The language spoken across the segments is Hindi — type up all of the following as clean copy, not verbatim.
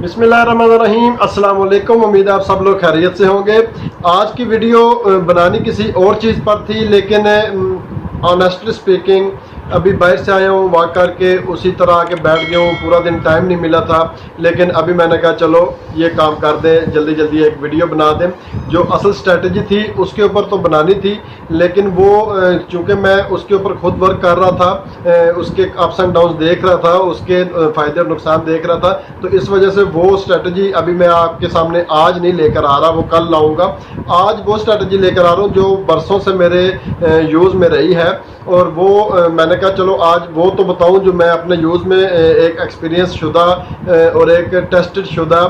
बिस्मिल्लाहिर्रहमानिर्रहीम, अस्सलाम वालेकुम। उम्मीद है आप सब लोग खैरियत से होंगे। आज की वीडियो बनानी किसी और चीज़ पर थी, लेकिन ऑनेस्टली स्पीकिंग अभी बाहर से आया हूँ, वॉक करके उसी तरह आके बैठ गया हूँ। पूरा दिन टाइम नहीं मिला था, लेकिन अभी मैंने कहा चलो ये काम कर दें, जल्दी जल्दी एक वीडियो बना दें। जो असल स्ट्रेटजी थी उसके ऊपर तो बनानी थी, लेकिन वो चूँकि मैं उसके ऊपर खुद वर्क कर रहा था, उसके अप्स एंड डाउन देख रहा था, उसके फ़ायदे और नुकसान देख रहा था, तो इस वजह से वो स्ट्रेटजी अभी मैं आपके सामने आज नहीं लेकर आ रहा, वो कल लाऊंगा। आज वो स्ट्रेटजी लेकर आ रहा हूँ जो बरसों से मेरे यूज़ में रही है, और वो मैंने कहा चलो आज वो तो बताऊं जो मैं अपने यूज़ में एक एक्सपीरियंस शुदा और एक टेस्टेड शुदा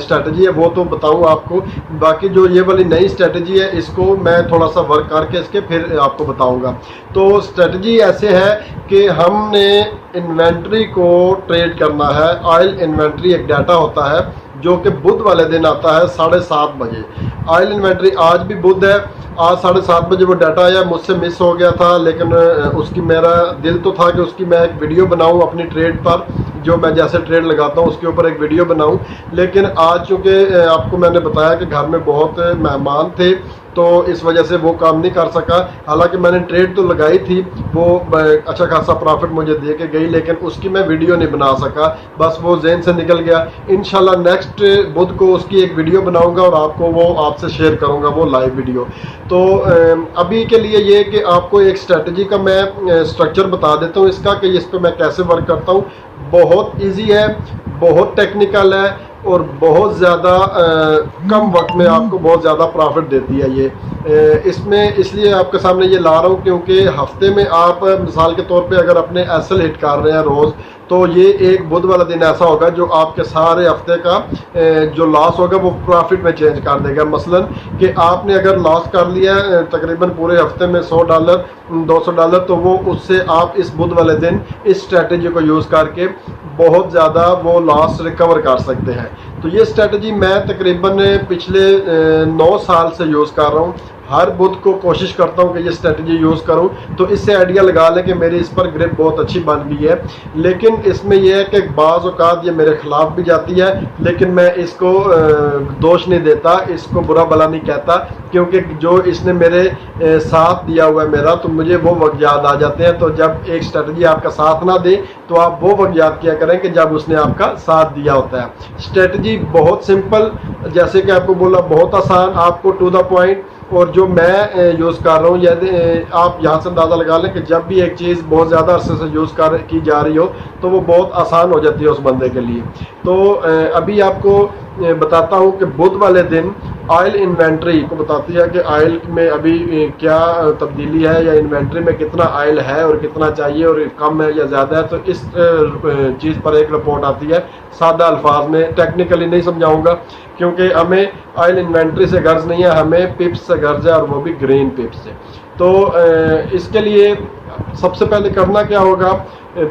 स्ट्रेटजी है, वो तो बताऊं आपको। बाकी जो ये वाली नई स्ट्रेटजी है इसको मैं थोड़ा सा वर्क करके इसके फिर आपको बताऊंगा। तो स्ट्रेटजी ऐसे है कि हमने इन्वेंट्री को ट्रेड करना है। ऑयल इन्वेंट्री एक डाटा होता है जो कि बुध वाले दिन आता है 7:30 बजे। ऑयल इन्वेंट्री आज भी बुध है, आज 7:30 बजे वो डाटा आया, मुझसे मिस हो गया था, लेकिन उसकी मेरा दिल तो था कि उसकी मैं एक वीडियो बनाऊं अपनी ट्रेड पर, जो मैं जैसे ट्रेड लगाता हूं उसके ऊपर एक वीडियो बनाऊं। लेकिन आज चूँकि आपको मैंने बताया कि घर में बहुत मेहमान थे, तो इस वजह से वो काम नहीं कर सका। हालांकि मैंने ट्रेड तो लगाई थी, वो अच्छा खासा प्रॉफिट मुझे दे के गई, लेकिन उसकी मैं वीडियो नहीं बना सका, बस वो जेहन से निकल गया। इंशाल्लाह नेक्स्ट बुध को उसकी एक वीडियो बनाऊंगा और आपको वो आपसे शेयर करूंगा, वो लाइव वीडियो। तो अभी के लिए ये कि आपको एक स्ट्रेटजी का मैं स्ट्रक्चर बता देता हूँ इसका, कि इस पर मैं कैसे वर्क करता हूँ। बहुत ईजी है, बहुत टेक्निकल है, और बहुत ज़्यादा कम वक्त में आपको बहुत ज़्यादा प्रॉफिट देती है ये। इसमें इसलिए आपके सामने ये ला रहा हूँ क्योंकि हफ्ते में आप मिसाल के तौर पे अगर अपने एसएल हिट कर रहे हैं रोज़, तो ये एक बुध वाला दिन ऐसा होगा जो आपके सारे हफ्ते का जो लॉस होगा वो प्रॉफिट में चेंज कर देगा। मसलन कि आपने अगर लॉस कर लिया तकरीबन पूरे हफ्ते में $100 $200, तो वो उससे आप इस बुध वाले दिन इस स्ट्रेटजी को यूज़ करके बहुत ज़्यादा वो लॉस रिकवर कर सकते हैं। तो ये स्ट्रेटजी मैं तकरीबन पिछले 9 साल से यूज़ कर रहा हूँ। हर बुध को कोशिश करता हूँ कि ये स्ट्रेटजी यूज़ करूँ, तो इससे आइडिया लगा लें कि मेरी इस पर ग्रिप बहुत अच्छी बन गई है। लेकिन इसमें यह है कि बाज़ औक़ात ये मेरे ख़िलाफ़ भी जाती है, लेकिन मैं इसको दोष नहीं देता, इसको बुरा भला नहीं कहता, क्योंकि जो इसने मेरे साथ दिया हुआ है मेरा, तो मुझे वो वक्त याद आ जाते हैं। तो जब एक स्ट्रेटजी आपका साथ ना दे तो आप वो वक्त याद किया करें कि जब उसने आपका साथ दिया होता है। स्ट्रेटजी बहुत सिंपल, जैसे कि आपको बोला, बहुत आसान, आपको टू द पॉइंट। और जो मैं यूज़ कर रहा हूँ, यदि आप यहाँ से अंदाज़ा लगा लें कि जब भी एक चीज़ बहुत ज़्यादा अरसे से यूज़ की जा रही हो तो वो बहुत आसान हो जाती है उस बंदे के लिए। तो अभी आपको बताता हूँ कि बुध वाले दिन ऑयल इन्वेंट्री को बताती है कि ऑयल में अभी क्या तब्दीली है, या इन्वेंट्री में कितना ऑयल है और कितना चाहिए, और कम है या ज़्यादा है। तो इस चीज़ पर एक रिपोर्ट आती है। सादा अल्फाज में, टेक्निकली नहीं समझाऊंगा, क्योंकि हमें ऑयल इन्वेंट्री से गर्ज नहीं है, हमें पिप्स से गर्ज है, और वो भी ग्रीन पिप्स से। तो इसके लिए सबसे पहले करना क्या होगा,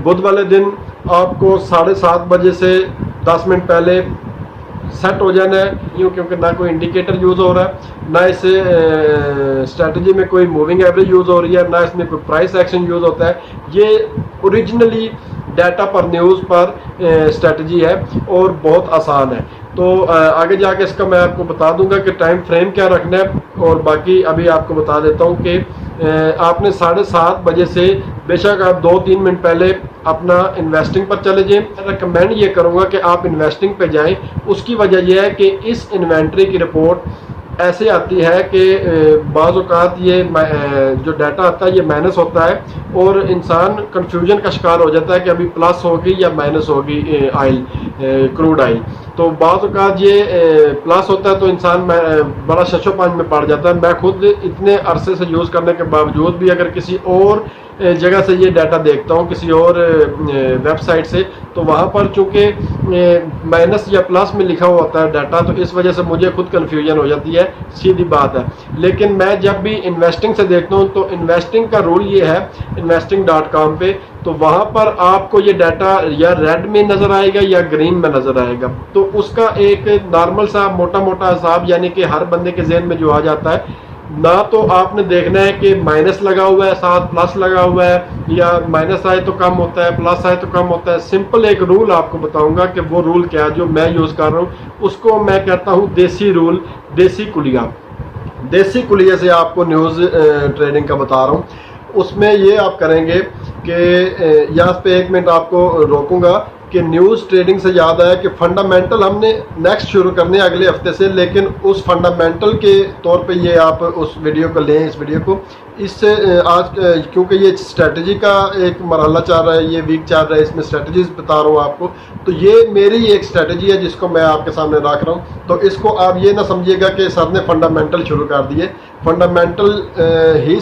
बुध वाले दिन आपको 7:30 बजे से 10 मिनट पहले सेट हो जाना है, यूँ, क्योंकि ना कोई इंडिकेटर यूज़ हो रहा है, ना इस स्ट्रेटजी में कोई मूविंग एवरेज यूज़ हो रही है, ना इसमें कोई प्राइस एक्शन यूज़ होता है। ये ओरिजिनली डाटा पर न्यूज़ पर स्ट्रेटजी है और बहुत आसान है। तो आगे जाके इसका मैं आपको बता दूंगा कि टाइम फ्रेम क्या रखना है, और बाकी अभी आपको बता देता हूँ कि आपने 7:30 बजे से बेशक आप 2-3 मिनट पहले अपना इन्वेस्टिंग पर चले जाएं। रिकमेंड ये करूँगा कि आप इन्वेस्टिंग पे जाएं। उसकी वजह यह है कि इस इन्वेंट्री की रिपोर्ट ऐसे आती है कि बाज़ औक़ात ये जो डाटा आता है ये माइनस होता है, और इंसान कंफ्यूजन का शिकार हो जाता है कि अभी प्लस होगी या माइनस होगी ऑयल, क्रूड ऑयल। तो बाज़ औक़ात ये प्लस होता है तो इंसान बड़ा शशोपंज में पड़ जाता है। मैं खुद इतने अरसे से यूज़ करने के बावजूद भी अगर किसी और जगह से ये डाटा देखता हूँ, किसी और वेबसाइट से, तो वहाँ पर चूँकि माइनस या प्लस में लिखा हुआ होता है डाटा, तो इस वजह से मुझे खुद कन्फ्यूजन हो जाती है, सीधी बात है। लेकिन मैं जब भी इन्वेस्टिंग से देखता हूँ, तो इन्वेस्टिंग का रूल ये है investing.com पे, तो वहाँ पर आपको ये डाटा या रेड में नज़र आएगा या ग्रीन में नज़र आएगा। तो उसका एक नॉर्मल सा मोटा मोटा हिसाब, यानी कि हर बंदे के जहन में जो आ जाता है ना तो आपने देखना है कि माइनस लगा हुआ है साथ प्लस लगा हुआ है, या माइनस आए तो कम होता है प्लस आए तो कम होता है। सिंपल एक रूल आपको बताऊंगा कि वो रूल क्या है जो मैं यूज कर रहा हूँ, उसको मैं कहता हूँ देसी रूल, देसी कुलिया। देसी कुलिया से आपको न्यूज़ ट्रेडिंग का बता रहा हूँ। उसमें ये आप करेंगे कि यहाँ पे 1 मिनट आपको रोकूंगा कि न्यूज़ ट्रेडिंग से याद आया कि फंडामेंटल हमने नेक्स्ट शुरू करने हैं अगले हफ्ते से, लेकिन उस फंडामेंटल के तौर पे ये आप उस वीडियो को लें, इस वीडियो को इससे आज क्योंकि ये स्ट्रेटजी का एक मरहला चल रहा है, ये वीक चल रहा है, इसमें स्ट्रेटजीज बता रहा हूँ आपको। तो ये मेरी एक स्ट्रेटजी है जिसको मैं आपके सामने रख रहा हूँ। तो इसको आप ये ना समझिएगा कि सर ने फंडामेंटल शुरू कर दिए, फंडामेंटल ही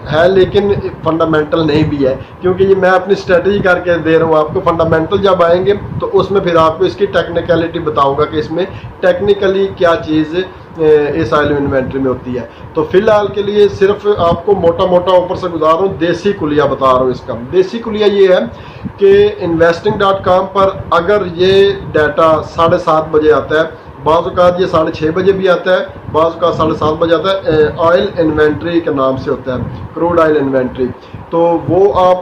है लेकिन फंडामेंटल नहीं भी है, क्योंकि ये मैं अपनी स्ट्रेटजी करके दे रहा हूँ आपको। फंडामेंटल जब आएंगे तो उसमें फिर आपको इसकी टेक्निकलिटी बताऊंगा कि इसमें टेक्निकली क्या चीज़ इस आइल इन्वेंट्री में होती है। तो फिलहाल के लिए सिर्फ आपको मोटा मोटा ऊपर से गुजार रहा हूँ, देसी कुलिया बता रहा हूँ इसका। देसी कुलिया ये है कि investing.com पर अगर ये डाटा 7:30 बजे आता है, बाज़ औक़ात ये 6:30 बजे भी आता है, बाज़ औक़ात 7:30 बजे आता है, ऑयल इन्वेंट्री के नाम से होता है, क्रूड ऑयल इन्वेंट्री। तो वो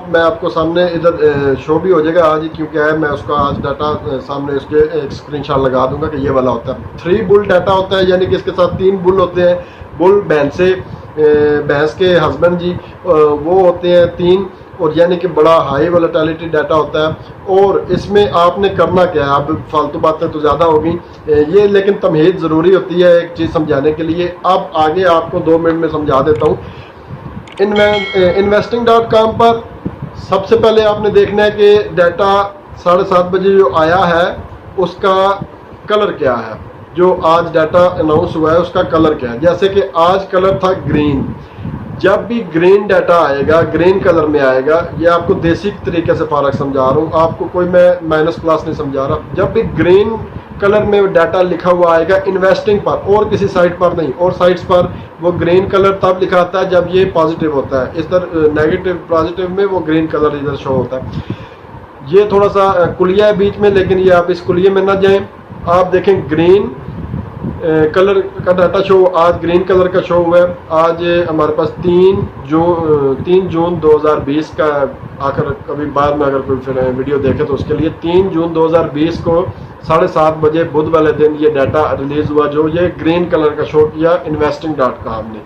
मैं आपको सामने इधर शो भी हो जाएगा आज, क्योंकि है मैं उसका आज डाटा सामने उसके एक स्क्रीनशॉट लगा दूंगा कि ये वाला होता है। 3 बुल डाटा होता है, यानी कि इसके साथ 3 बुल होते हैं। बुल भैंस के हस्बैंड जी वो होते हैं 3, और यानी कि बड़ा हाई वोलेटिलिटी डाटा होता है। और इसमें आपने करना क्या है, अब फालतू बातें तो ज़्यादा होगी ये, लेकिन तमहीद ज़रूरी होती है एक चीज़ समझाने के लिए। अब आगे आपको 2 मिनट में समझा देता हूँ। investing.com पर सबसे पहले आपने देखना है कि डाटा 7:30 बजे जो आया है उसका कलर क्या है, जो आज डाटा अनाउंस हुआ है उसका कलर क्या है। जैसे कि आज कलर था ग्रीन। जब भी ग्रीन डाटा आएगा, ग्रीन कलर में आएगा, ये आपको देसी तरीके से फारक समझा रहा हूँ, आपको कोई मैं माइनस प्लस नहीं समझा रहा। जब भी ग्रीन कलर में डाटा लिखा हुआ आएगा इन्वेस्टिंग पर, और किसी साइट पर नहीं, और साइट्स पर वो ग्रीन कलर तब लिखा आता है जब ये पॉजिटिव होता है। इस तरह नेगेटिव पॉजिटिव में वो ग्रीन कलर इधर शो होता है। ये थोड़ा सा कुलिया है बीच में, लेकिन ये आप इस कुलिये में ना जाएं। आप देखें ग्रीन कलर का डाटा शो, आज ग्रीन कलर का शो हुआ है। आज हमारे पास 3 जून 2020 का, आकर कभी बाद में अगर कोई फिर वीडियो देखे तो उसके लिए 3 जून 2020 को 7:30 बजे बुध वाले दिन ये डाटा रिलीज हुआ, जो ये ग्रीन कलर का शो किया investing.com ने।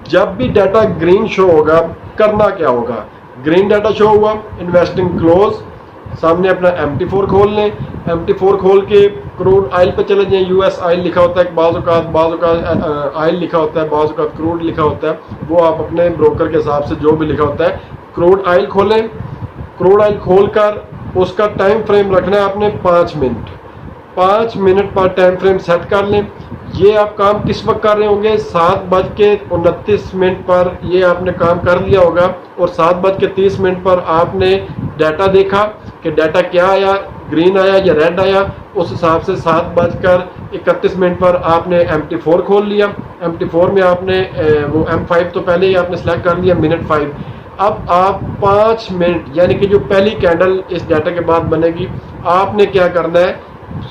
जब भी डाटा ग्रीन शो होगा करना क्या होगा, ग्रीन डाटा शो हुआ, इन्वेस्टिंग क्लोज, सामने अपना MT4 खोल लें। MT4 खोल के क्रूड ऑयल पे चले जाएं। US ऑयल लिखा होता है, बाज़ औक़ात ऑयल लिखा होता है, बाज़ औक़ात क्रूड लिखा होता है, वो आप अपने ब्रोकर के हिसाब से जो भी लिखा होता है। क्रूड ऑयल खोलें। क्रूड ऑयल खोल कर उसका टाइम फ्रेम रखना है आपने 5 मिनट। 5 मिनट पर टाइम फ्रेम सेट कर लें। ये आप काम किस वक्त कर रहे होंगे, 7:29 पर ये आपने काम कर लिया होगा, और 7:30 पर आपने डाटा देखा कि डाटा क्या आया, ग्रीन आया या रेड आया। उस हिसाब से 7:31 पर आपने MT4 खोल लिया। MT4 में आपने वो M5 तो पहले ही आपने सेलेक्ट कर लिया, मिनट 5। अब आप 5 मिनट, यानी कि जो पहली कैंडल इस डाटा के बाद बनेगी, आपने क्या करना है,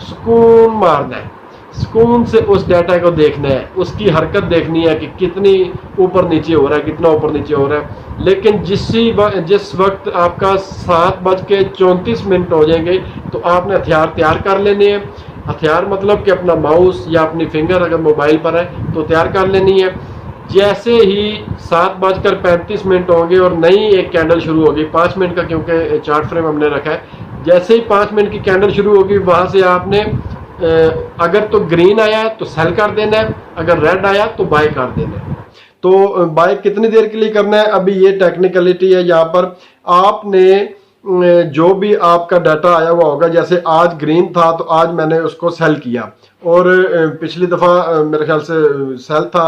सुकून मारना है। सुकून से उस डाटा को देखना है, उसकी हरकत देखनी है कि कितनी ऊपर नीचे हो रहा है, कितना ऊपर नीचे हो रहा है। लेकिन जिस वक्त आपका 7:34 हो जाएंगे तो आपने हथियार तैयार कर लेने हैं। हथियार मतलब कि अपना माउस या अपनी फिंगर अगर मोबाइल पर है तो तैयार कर लेनी है। जैसे ही 7:35 होंगे और नई एक कैंडल शुरू होगी, 5 मिनट का क्योंकि चार्ट फ्रेम हमने रखा है, जैसे ही 5 मिनट की कैंडल शुरू होगी वहां से आपने अगर तो ग्रीन आया तो सेल कर देना है, अगर रेड आया तो बाय कर देना है। तो बाय कितनी देर के लिए करना है, अभी ये टेक्निकलिटी है। यहाँ पर आपने जो भी आपका डाटा आया हुआ होगा, जैसे आज ग्रीन था तो आज मैंने उसको सेल किया, और पिछली दफ़ा मेरे ख्याल से सेल था,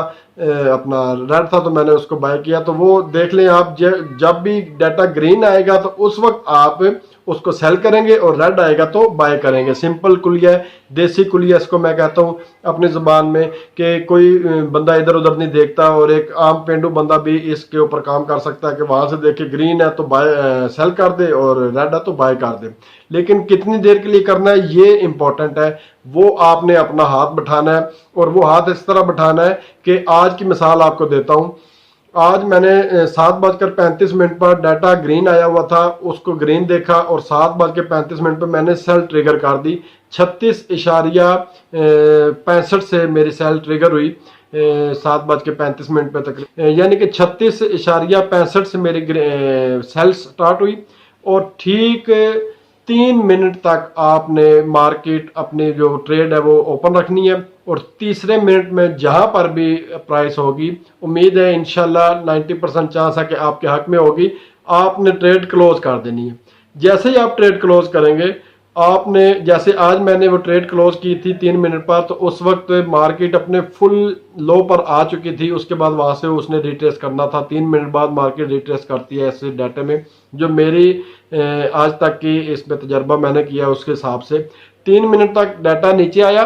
अपना रेड था तो मैंने उसको बाय किया। तो वो देख लें आप, जब भी डाटा ग्रीन आएगा तो उस वक्त आप उसको सेल करेंगे और रेड आएगा तो बाय करेंगे। सिंपल कुलिया है, देसी कुलिया इसको मैं कहता हूँ अपनी ज़ुबान में, कि कोई बंदा इधर उधर नहीं देखता और एक आम पेंडू बंदा भी इसके ऊपर काम कर सकता है कि वहां से देखे ग्रीन है तो बाय सेल कर दे और रेड है तो बाय कर दे। लेकिन कितनी देर के लिए करना है ये इंपॉर्टेंट है, वो आपने अपना हाथ बैठाना है। और वो हाथ इस तरह बैठाना है कि आज की मिसाल आपको देता हूँ। आज मैंने 7:35 पर डाटा ग्रीन आया हुआ था, उसको ग्रीन देखा और 7:35 पर मैंने सेल ट्रिगर कर दी। 36.65 से मेरी सेल ट्रिगर हुई 7:35 पे तक, यानी कि 36.65 से मेरी सेल स्टार्ट हुई। और ठीक 3 मिनट तक आपने मार्केट अपनी जो ट्रेड है वो ओपन रखनी है और तीसरे मिनट में जहां पर भी प्राइस होगी, उम्मीद है इंशाल्लाह 90% चांस है कि आपके हक में होगी, आपने ट्रेड क्लोज कर देनी है। जैसे ही आप ट्रेड क्लोज करेंगे, आपने जैसे आज मैंने वो ट्रेड क्लोज की थी 3 मिनट पर, तो उस वक्त मार्केट अपने फुल लो पर आ चुकी थी। उसके बाद वहां से उसने रिट्रेस करना था। 3 मिनट बाद मार्केट रिट्रेस करती है ऐसे डाटे में, जो मेरी आज तक की इसमें तजर्बा मैंने किया उसके हिसाब से 3 मिनट तक डाटा नीचे आया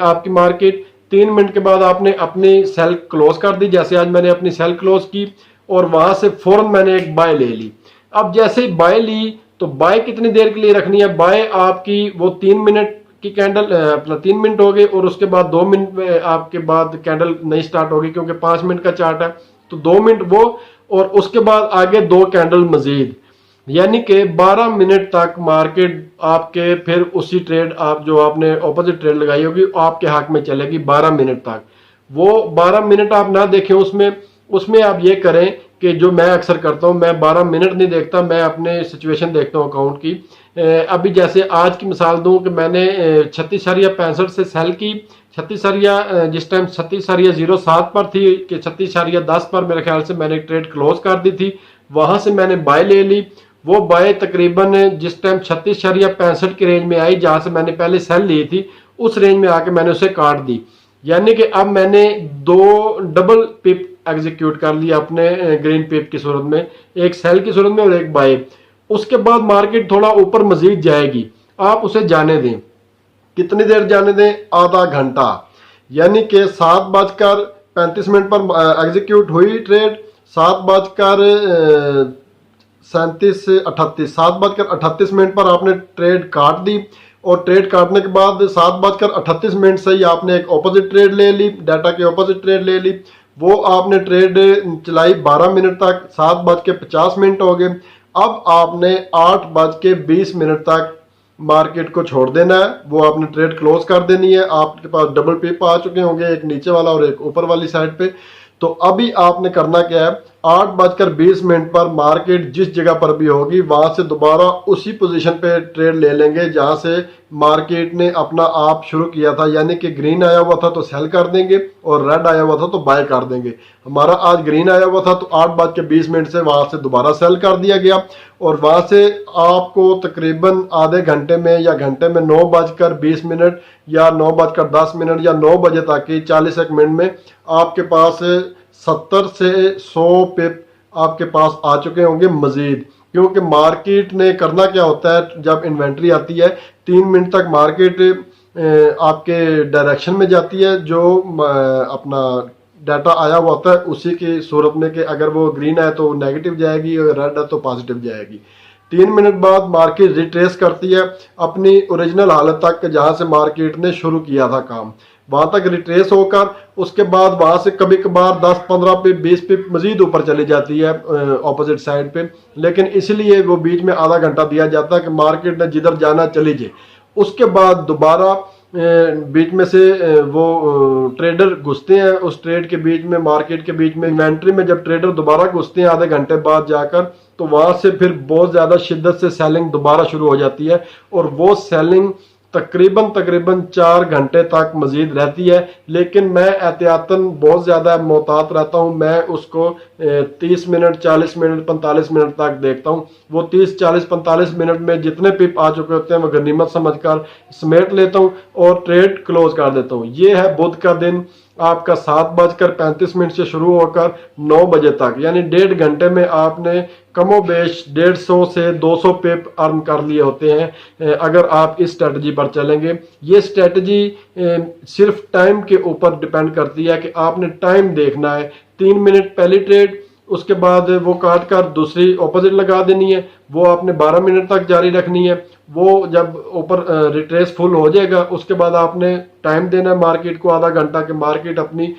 आपकी मार्केट। 3 मिनट के बाद आपने अपनी सेल क्लोज कर दी, जैसे आज मैंने अपनी सेल क्लोज की और वहां से फौरन मैंने एक बाय ले ली। अब जैसे ही बाय ली तो बाय कितनी देर के लिए रखनी है? बाय आपकी वो 3 मिनट की कैंडल, अपना 3 मिनट हो गए और उसके बाद 2 मिनट में आपके बाद कैंडल नहीं स्टार्ट होगी, क्योंकि 5 मिनट का चार्ट है। तो 2 मिनट वो और उसके बाद आगे 2 कैंडल मजीद, यानी कि 12 मिनट तक मार्केट आपके फिर उसी ट्रेड आप जो आपने ऑपोजिट ट्रेड लगाई होगी आपके हक में चलेगी 12 मिनट तक। वो 12 मिनट आप ना देखें, उसमें आप ये करें कि जो मैं अक्सर करता हूं, मैं 12 मिनट नहीं देखता, मैं अपने सिचुएशन देखता हूं अकाउंट की। अभी जैसे आज की मिसाल दूं कि मैंने 36.65 से सेल की, 36 जिस टाइम 36.07 पर थी कि 36.10 पर मेरे ख्याल से मैंने ट्रेड क्लोज कर दी थी। वहां से मैंने बाय ले ली। वो बाय तकरीबन जिस टाइम 36.65 की रेंज में आई, जहां से मैंने पहले सेल ली थी, उस रेंज में आके मैंने उसे काट दी। यानी कि अब मैंने 2 डबल पिप एग्जीक्यूट कर लिया अपने ग्रीन पिप की सूरत में, एक सेल की सूरत में और एक बाय। उसके बाद मार्केट थोड़ा ऊपर मजीद जाएगी, आप उसे जाने दें। कितनी देर जाने दें? आधा घंटा। यानी कि 7:35 पर एग्जीक्यूट हुई ट्रेड, 7:38 पर आपने ट्रेड काट दी और ट्रेड काटने के बाद 7:38 से ही आपने एक ऑपोजिट ट्रेड ले ली, डाटा की ऑपोजिट ट्रेड ले ली। वो आपने ट्रेड चलाई 12 मिनट तक, 7:50 हो गए। अब आपने 8:20 तक मार्केट को छोड़ देना है, वो आपने ट्रेड क्लोज कर देनी है। आपके पास डबल पिप आ चुके होंगे, एक नीचे वाला और एक ऊपर वाली साइड पे। तो अभी आपने करना क्या है, 8:20 पर मार्केट जिस जगह पर भी होगी वहां से दोबारा उसी पोजीशन पे ट्रेड ले लेंगे जहां से मार्केट ने अपना आप शुरू किया था। यानी कि ग्रीन आया हुआ था तो सेल कर देंगे और रेड आया हुआ था तो बाय कर देंगे। हमारा आज ग्रीन आया हुआ था तो 8:20 से वहां से दोबारा सेल कर दिया गया और वहां से आपको तकरीबन आधे घंटे में या घंटे में 9:20 या 9:10 या 9 बजे तक की 40 मिनट में आपके पास 70 से 100 पिप आपके पास आ चुके होंगे मजीद। क्योंकि मार्केट ने करना क्या होता है, जब इन्वेंट्री आती है 3 मिनट तक मार्केट आपके डायरेक्शन में जाती है, जो अपना डाटा आया हुआ होता है उसी की सूरत में कि अगर वो ग्रीन है तो नेगेटिव जाएगी और रेड है तो पॉजिटिव जाएगी। 3 मिनट बाद मार्केट रिट्रेस करती है अपनी ओरिजिनल हालत तक जहां से मार्केट ने शुरू किया था काम, वहां तक रिट्रेस होकर उसके बाद वहां से कभी कभार 10-15 पिप 20 पिप मजीद ऊपर चली जाती है ऑपोजिट साइड पे। लेकिन इसलिए वो बीच में आधा घंटा दिया जाता है कि मार्केट ने जिधर जाना चली जाए। उसके बाद दोबारा बीच में से वो ट्रेडर घुसते हैं उस ट्रेड के बीच में, मार्केट के बीच में इन्वेंट्री में। जब ट्रेडर दोबारा घुसते हैं आधे घंटे बाद जाकर, तो वहां से फिर बहुत ज्यादा शिद्दत से सेलिंग दोबारा शुरू हो जाती है और वो सेलिंग तकरीबन 4 घंटे तक मजीद रहती है। लेकिन मैं एहतियातन बहुत ज़्यादा मोहतात रहता हूँ, मैं उसको 30 मिनट 40 मिनट 45 मिनट तक देखता हूँ। वो 30 40 45 मिनट में जितने पिप आ चुके होते हैं मैं गनीमत समझकर समेट लेता हूँ और ट्रेड क्लोज कर देता हूँ। ये है बुध का दिन आपका 7:35 से शुरू होकर 9 बजे तक, यानी 1.5 घंटे में आपने कमोबेश 150 से 200 पिप अर्न कर लिए होते हैं अगर आप इस स्ट्रेटजी पर चलेंगे। ये स्ट्रेटजी सिर्फ टाइम के ऊपर डिपेंड करती है कि आपने टाइम देखना है। 3 मिनट पहली ट्रेड, उसके बाद वो काट कर दूसरी ऑपोजिट लगा देनी है, वो आपने 12 मिनट तक जारी रखनी है। वो जब ऊपर रिट्रेस फुल हो जाएगा उसके बाद आपने टाइम देना है मार्केट को आधा घंटा, कि मार्केट अपनी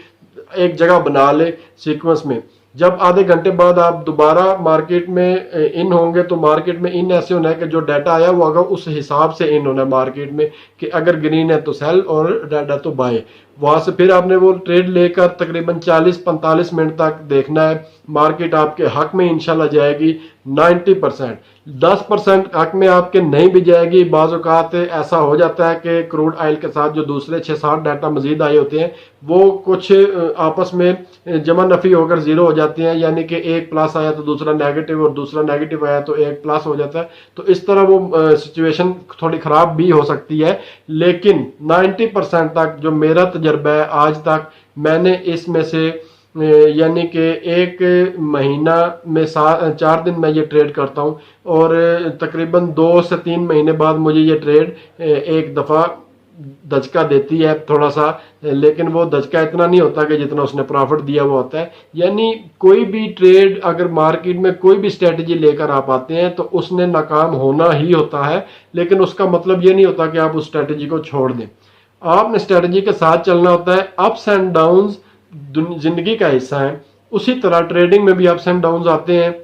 एक जगह बना ले सीक्वेंस में। जब आधे घंटे बाद आप दोबारा मार्केट में इन होंगे तो मार्केट में इन ऐसे होना है कि जो डाटा आया वो अगर उस हिसाब से इन होना है मार्केट में, कि अगर ग्रीन है तो सेल और रेड है तो बाय। वहां से फिर आपने वो ट्रेड लेकर तकरीबन 40-45 मिनट तक देखना है। मार्केट आपके हक में इंशाल्लाह जाएगी 90%। 10% हक में आपके नहीं भी जाएगी। बाज़ औक़ात ऐसा हो जाता है कि क्रूड ऑयल के साथ जो दूसरे 6-7 डाटा मजीद आए होते हैं वो कुछ आपस में जमा नफ़ी होकर जीरो हो जाते हैं, यानी कि एक प्लस आया तो दूसरा नेगेटिव और दूसरा नेगेटिव आया तो एक प्लस हो जाता है। तो इस तरह वो सिचुएशन थोड़ी ख़राब भी हो सकती है। लेकिन 90% तक जो मेरा तजर्बा है आज तक, मैंने इसमें से यानी कि एक महीना में 4 दिन मैं ये ट्रेड करता हूँ और तकरीबन 2 से 3 महीने बाद मुझे ये ट्रेड एक दफ़ा दचका देती है थोड़ा सा, लेकिन वो दचका इतना नहीं होता कि जितना उसने प्रॉफिट दिया हुआ होता है। यानी कोई भी ट्रेड अगर मार्केट में कोई भी स्ट्रेटजी लेकर आप आते हैं तो उसने नाकाम होना ही होता है, लेकिन उसका मतलब ये नहीं होता कि आप उस स्ट्रेटजी को छोड़ दें। आपने स्ट्रेटजी के साथ चलना होता है। अप्स एंड डाउन्स जिंदगी का हिस्सा है, उसी तरह ट्रेडिंग में भी अप्स एंड डाउन्स आते हैं,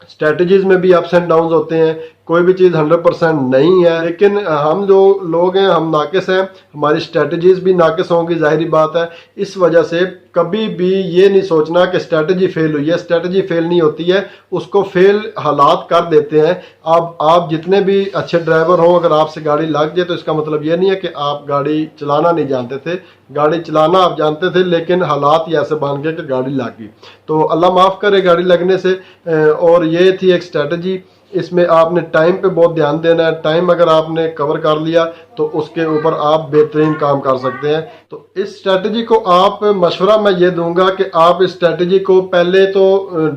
स्ट्रेटजीज में भी अप्स एंड डाउन्स होते हैं। कोई भी चीज़ 100% नहीं है, लेकिन हम जो लोग हैं हम नाकिस हैं, हमारी स्ट्रेटजीज भी नाकिस होंगी, जाहिर बात है। इस वजह से कभी भी ये नहीं सोचना कि स्ट्रेटजी फेल हुई है। स्ट्रेटजी फेल नहीं होती है, उसको फेल हालात कर देते हैं। अब आप जितने भी अच्छे ड्राइवर हों, अगर आपसे गाड़ी लग जाए तो इसका मतलब ये नहीं है कि आप गाड़ी चलाना नहीं जानते थे। गाड़ी चलाना आप जानते थे, लेकिन हालात ही ऐसे बन गए कि गाड़ी लग गई। तो अल्लाह माफ़ करे गाड़ी लगने से। और ये थी एक स्ट्रेटजी। इसमें आपने टाइम पे बहुत ध्यान देना है। टाइम अगर आपने कवर कर लिया तो उसके ऊपर आप बेहतरीन काम कर सकते हैं। तो इस स्ट्रेटजी को आप मशवरा मैं ये दूंगा कि आप इस स्ट्रेटजी को पहले तो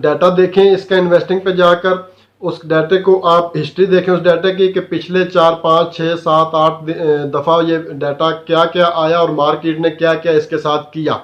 डाटा देखें इसका इन्वेस्टिंग पे जाकर। उस डाटे को आप हिस्ट्री देखें उस डाटे की कि पिछले 4, 5, 6, 7, 8 दफ़ा ये डाटा क्या क्या आया और मार्केट ने क्या क्या इसके साथ किया।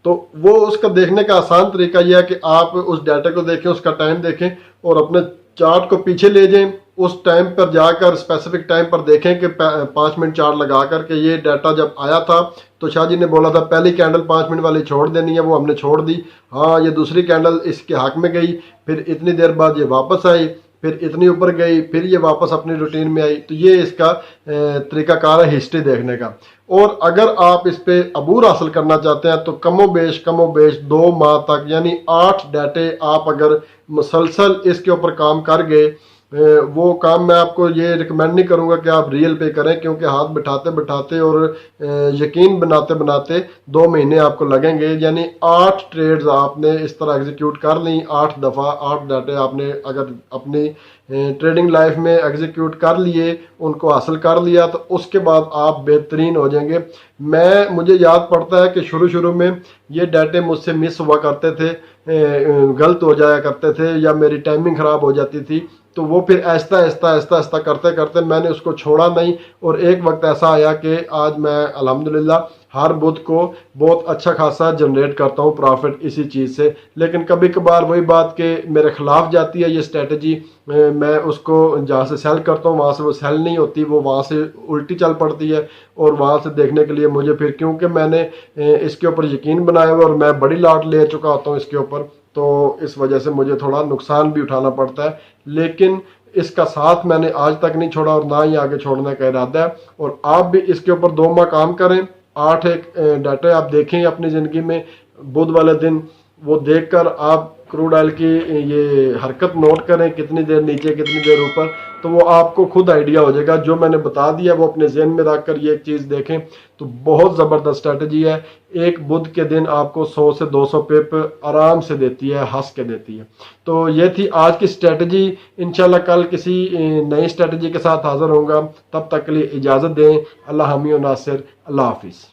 तो वो उसका देखने का आसान तरीका यह है कि आप उस डाटा को देखें, उसका टाइम देखें और अपने चार्ट को पीछे ले जाएं। उस टाइम पर जाकर स्पेसिफिक टाइम पर देखें कि 5 मिनट चार्ट लगा कर के ये डाटा जब आया था तो शाह जी ने बोला था पहली कैंडल 5 मिनट वाली छोड़ देनी है, वो हमने छोड़ दी। हाँ, ये दूसरी कैंडल इसके हक में गई, फिर इतनी देर बाद ये वापस आई, फिर इतनी ऊपर गई, फिर ये वापस अपनी रूटीन में आई। तो ये इसका तरीकाकार है हिस्ट्री देखने का। और अगर आप इस पे अबूर हासिल करना चाहते हैं तो कमोबेश 2 माह तक यानी 8 डाटे आप अगर मुसलसल इसके ऊपर काम कर गए, वो काम मैं आपको ये रिकमेंड नहीं करूँगा कि आप रियल पे करें, क्योंकि हाथ बिठाते बिठाते और यकीन बनाते बनाते 2 महीने आपको लगेंगे। यानी 8 ट्रेड्स आपने इस तरह एग्जीक्यूट कर ली, 8 दफ़ा 8 डाटे आपने अगर अपनी ट्रेडिंग लाइफ में एग्जीक्यूट कर लिए, उनको हासिल कर लिया, तो उसके बाद आप बेहतरीन हो जाएंगे। मुझे याद पड़ता है कि शुरू में ये डाटे मुझसे मिस हुआ करते थे, गलत हो जाया करते थे या मेरी टाइमिंग ख़राब हो जाती थी। तो वो फिर ऐसा करते करते मैंने उसको छोड़ा नहीं। और एक वक्त ऐसा आया कि आज मैं अल्हम्दुलिल्लाह हर बुध को बहुत अच्छा खासा जनरेट करता हूँ प्रॉफिट इसी चीज़ से। लेकिन कभी कभार वही बात कि मेरे ख़िलाफ़ जाती है ये स्ट्रेटजी, मैं उसको जहाँ से सेल करता हूँ वहाँ से वो सेल नहीं होती, वो वहाँ से उल्टी चल पड़ती है। और वहाँ से देखने के लिए मुझे फिर, क्योंकि मैंने इसके ऊपर यकीन बनाया हुआ और मैं बड़ी लॉट ले चुका होता हूँ इसके ऊपर, तो इस वजह से मुझे थोड़ा नुकसान भी उठाना पड़ता है। लेकिन इसका साथ मैंने आज तक नहीं छोड़ा और ना ही आगे छोड़ने का इरादा है। और आप भी इसके ऊपर 2 माह काम करें। 8 एक डाटे आप देखें अपनी ज़िंदगी में, बुध वाले दिन वो देखकर आप क्रूड ऑयल की ये हरकत नोट करें, कितनी देर नीचे कितनी देर ऊपर, तो वो आपको खुद आइडिया हो जाएगा। जो मैंने बता दिया वो अपने जहन में रख कर ये एक चीज़ देखें तो बहुत ज़बरदस्त स्ट्रेटजी है। एक बुध के दिन आपको 100 से 200 पिप आराम से देती है, हंस के देती है। तो ये थी आज की स्ट्रेटजी। इंशाल्लाह कल किसी नई स्ट्रेटजी के साथ हाजिर होऊंगा, तब तक के लिए इजाज़त दें। अल्लाह हामी व नासिर, अल्लाह हाफिज़।